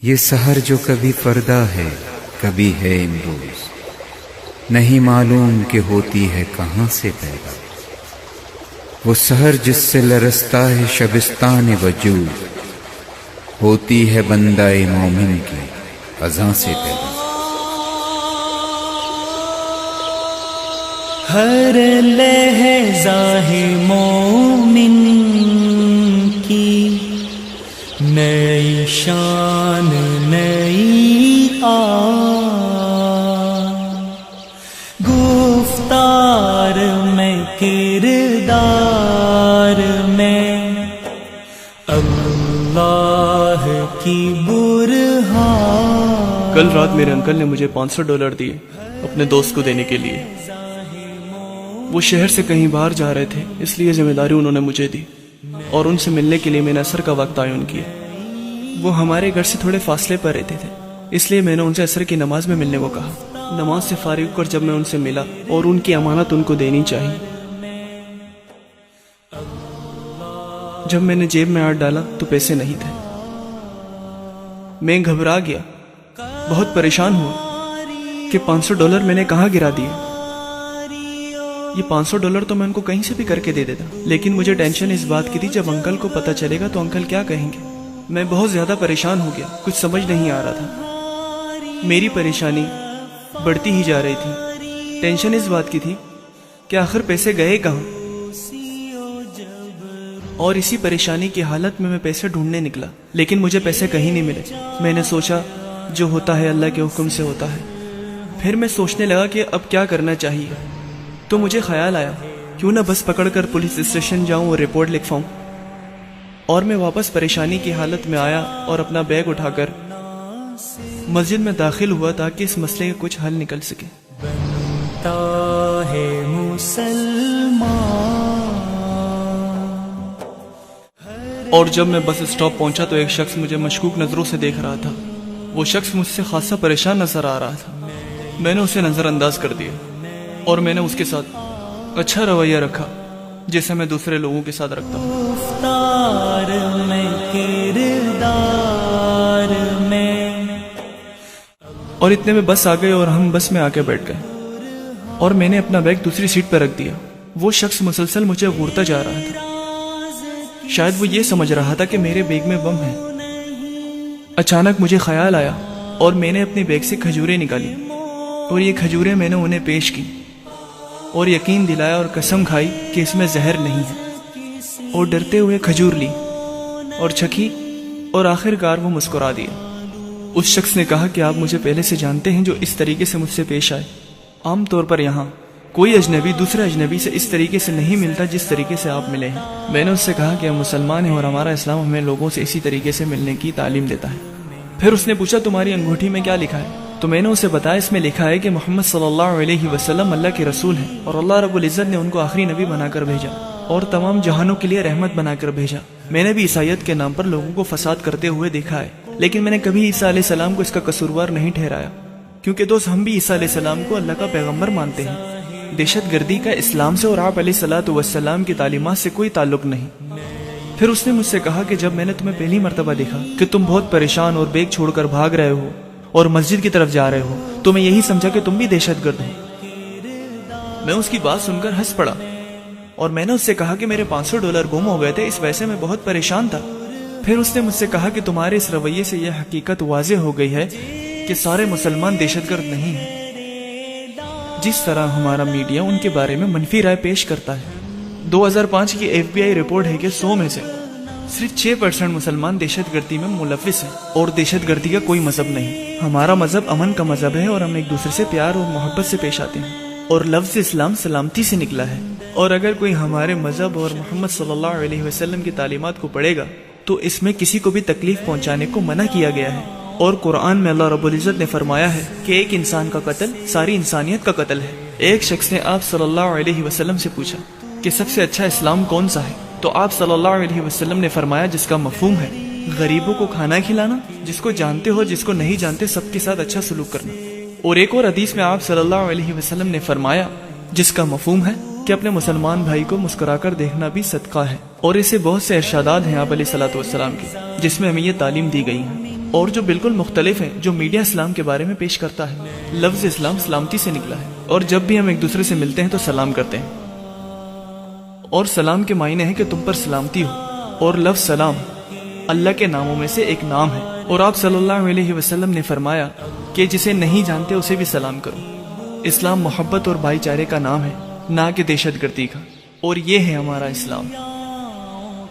یہ سحر جو کبھی فردا ہے کبھی ہے امروز، نہیں معلوم کہ ہوتی ہے کہاں سے پیدا۔ وہ سحر جس سے لرزتا ہے شبستان وجود، ہوتی ہے بندہ مومن کی اذاں سے پیدا۔ ہر لہجہ ہے مومن کی نئی شان نئی گفتار میں کردار میں اللہ کی برہان۔ کل رات میرے انکل نے مجھے $500 دیے اپنے دوست کو دینے کے لیے۔ وہ شہر سے کہیں باہر جا رہے تھے، اس لیے ذمہ داری انہوں نے مجھے دی اور ان سے ملنے کے لیے میں نے عصر کا وقت تعین کیا۔ وہ ہمارے گھر سے تھوڑے فاصلے پر رہتے تھے، اس لیے میں نے ان سے عصر کی نماز میں ملنے کو کہا۔ نماز سے فارغ کر جب میں ان سے ملا اور ان کی امانت ان کو دینی چاہیے، جب میں نے جیب میں ہاتھ ڈالا تو پیسے نہیں تھے۔ میں گھبرا گیا، بہت پریشان ہوا کہ $500 میں نے کہاں گرا دیے۔ یہ $500 تو میں ان کو کہیں سے بھی کر کے دے دیتا، لیکن مجھے ٹینشن اس بات کی تھی جب انکل کو پتہ چلے گا تو انکل کیا کہیں گے۔ میں بہت زیادہ پریشان ہو گیا، کچھ سمجھ نہیں آ رہا تھا۔ میری پریشانی بڑھتی ہی جا رہی تھی۔ ٹینشن اس بات کی تھی کہ آخر پیسے گئے کہاں، اور اسی پریشانی کی حالت میں پیسے ڈھونڈنے نکلا، لیکن مجھے پیسے کہیں نہیں ملے۔ میں نے سوچا جو ہوتا ہے اللہ کے حکم سے ہوتا ہے۔ پھر میں سوچنے لگا کہ اب کیا کرنا چاہیے، تو مجھے خیال آیا کیوں نہ بس پکڑ کر پولیس اسٹیشن جاؤں اور رپورٹ لکھواؤں۔ اور میں واپس پریشانی کی حالت میں آیا اور اپنا بیگ اٹھا کر مسجد میں داخل ہوا تاکہ اس مسئلے کا کچھ حل نکل سکے۔ بنتا ہے مسلمان۔ اور جب میں بس اسٹاپ پہنچا تو ایک شخص مجھے مشکوک نظروں سے دیکھ رہا تھا۔ وہ شخص مجھ سے خاصا پریشان نظر آ رہا تھا۔ میں نے اسے نظر انداز کر دیا اور میں نے اس کے ساتھ اچھا رویہ رکھا جیسے میں دوسرے لوگوں کے ساتھ رکھتا ہوں۔ گفتار میں کردار میں۔ اور اتنے میں بس آ گئے اور ہم بس میں آ کے بیٹھ گئے اور میں نے اپنا بیگ دوسری سیٹ پر رکھ دیا۔ وہ شخص مسلسل مجھے گھورتا جا رہا تھا، شاید وہ یہ سمجھ رہا تھا کہ میرے بیگ میں بم ہے۔ اچانک مجھے خیال آیا اور میں نے اپنے بیگ سے کھجوریں نکالی اور یہ کھجوریں میں نے انہیں پیش کی اور یقین دلایا اور قسم کھائی کہ اس میں زہر نہیں ہے، اور ڈرتے ہوئے کھجور لی اور چکھی اور آخر کار وہ مسکرا دیا۔ اس شخص نے کہا کہ آپ مجھے پہلے سے جانتے ہیں جو اس طریقے سے مجھ سے پیش آئے۔ عام طور پر یہاں کوئی اجنبی دوسرے اجنبی سے اس طریقے سے نہیں ملتا جس طریقے سے آپ ملے ہیں۔ میں نے اس سے کہا کہ ہم مسلمان ہیں اور ہمارا اسلام ہمیں لوگوں سے اسی طریقے سے ملنے کی تعلیم دیتا ہے۔ پھر اس نے پوچھا تمہاری انگوٹھی میں کیا لکھا ہے؟ تو میں نے اسے بتایا اس میں لکھا ہے کہ محمد صلی اللہ علیہ وسلم اللہ کے رسول ہیں اور اللہ رب العزت نے ان کو آخری نبی بنا کر بھیجا اور تمام جہانوں کے لیے رحمت بنا کر بھیجا۔ میں نے بھی عیسائیت کے نام پر لوگوں کو فساد کرتے ہوئے دیکھا ہے، لیکن میں نے کبھی عیسیٰ علیہ السلام کو اس کا قصوروار نہیں ٹھہرایا، کیونکہ دوست ہم بھی عیسیٰ علیہ السلام کو اللہ کا پیغمبر مانتے ہیں۔ دہشت گردی کا اسلام سے اور آپ علیہ الصلوۃ والسلام کی تعلیمات سے کوئی تعلق نہیں۔ پھر اس نے مجھ سے کہا کہ جب میں نے تمہیں پہلی مرتبہ دیکھا کہ تم بہت پریشان اور بیگ چھوڑ کر بھاگ رہے ہو اور مسجد کی طرف جا رہے ہو تو میں یہی سمجھا کہ تم بھی دہشت گرد ہو۔ میں اس کی بات سن کر ہنس پڑا اور میں نے اس سے کہا کہ میرے $500 گم ہو گئے تھے، اس وجہ سے میں بہت پریشان تھا۔ پھر اس نے مجھ سے کہا کہ تمہارے اس رویے سے یہ حقیقت واضح ہو گئی ہے کہ سارے مسلمان دہشت گرد نہیں ہیں، جس طرح ہمارا میڈیا ان کے بارے میں منفی رائے پیش کرتا ہے۔ 2005 کی FBI رپورٹ ہے کہ 100 میں سے صرف 6% مسلمان دہشت گردی میں ملوث ہیں، اور دہشت گردی کا کوئی مذہب نہیں۔ ہمارا مذہب امن کا مذہب ہے اور ہم ایک دوسرے سے پیار اور محبت سے پیش آتے ہیں، اور لفظ اسلام سلامتی سے نکلا ہے۔ اور اگر کوئی ہمارے مذہب اور محمد صلی اللہ علیہ وسلم کی تعلیمات کو پڑھے گا تو اس میں کسی کو بھی تکلیف پہنچانے کو منع کیا گیا ہے، اور قرآن میں اللہ رب العزت نے فرمایا ہے کہ ایک انسان کا قتل ساری انسانیت کا قتل ہے۔ ایک شخص نے آپ صلی اللہ علیہ وسلم سے پوچھا کہ سب سے اچھا اسلام کون سا ہے، تو آپ صلی اللہ علیہ وسلم نے فرمایا جس کا مفہوم ہے غریبوں کو کھانا کھلانا، جس کو جانتے ہو جس کو نہیں جانتے سب کے ساتھ اچھا سلوک کرنا۔ اور ایک اور حدیث میں آپ صلی اللہ علیہ وسلم نے فرمایا جس کا مفہوم ہے کہ اپنے مسلمان بھائی کو مسکرا کر دیکھنا بھی صدقہ ہے۔ اور اسے بہت سے ارشادات ہیں آپ علیہ الصلوۃ والسلام کے جس میں ہمیں یہ تعلیم دی گئی ہے۔ اور جو بالکل مختلف ہیں جو میڈیا اسلام کے بارے میں پیش کرتا ہے۔ لفظ اسلام سلامتی سے نکلا ہے، اور جب بھی ہم ایک دوسرے سے ملتے ہیں تو سلام کرتے ہیں، اور سلام کے معنی ہے کہ تم پر سلامتی ہو، اور لفظ سلام اللہ کے ناموں میں سے ایک نام ہے، اور آپ صلی اللہ علیہ وسلم نے فرمایا کہ جسے نہیں جانتے اسے بھی سلام کرو۔ اسلام محبت اور بھائی چارے کا نام ہے، نہ کہ دہشت گردی کا، اور یہ ہے ہمارا اسلام۔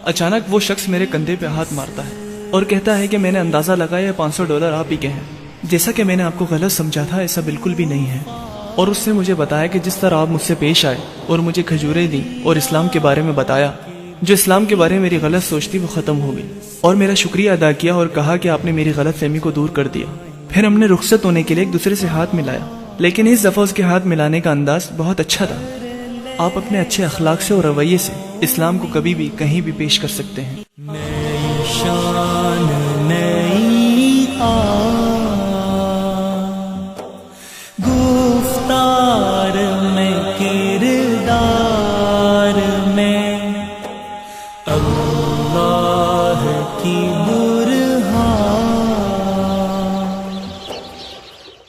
اچانک وہ شخص میرے کندھے پہ ہاتھ مارتا ہے اور کہتا ہے کہ میں نے اندازہ لگایا $500 آپ ہی کے ہیں۔ جیسا کہ میں نے آپ کو غلط سمجھا تھا، ایسا بالکل بھی نہیں ہے، اور اس نے مجھے بتایا کہ جس طرح آپ مجھ سے پیش آئے اور مجھے کھجوریں دیں اور اسلام کے بارے میں بتایا، جو اسلام کے بارے میں میری غلط سوچ تھی وہ ختم ہو گئی، اور میرا شکریہ ادا کیا اور کہا کہ آپ نے میری غلط فہمی کو دور کر دیا۔ پھر ہم نے رخصت ہونے کے لیے ایک دوسرے سے ہاتھ ملایا، لیکن اس دفعہ اس کے ہاتھ ملانے کا انداز بہت اچھا تھا۔ آپ اپنے اچھے اخلاق سے اور رویے سے اسلام کو کبھی بھی کہیں بھی پیش کر سکتے ہیں۔ نئی شان نئی گفتار میں کردار میں اللہ کی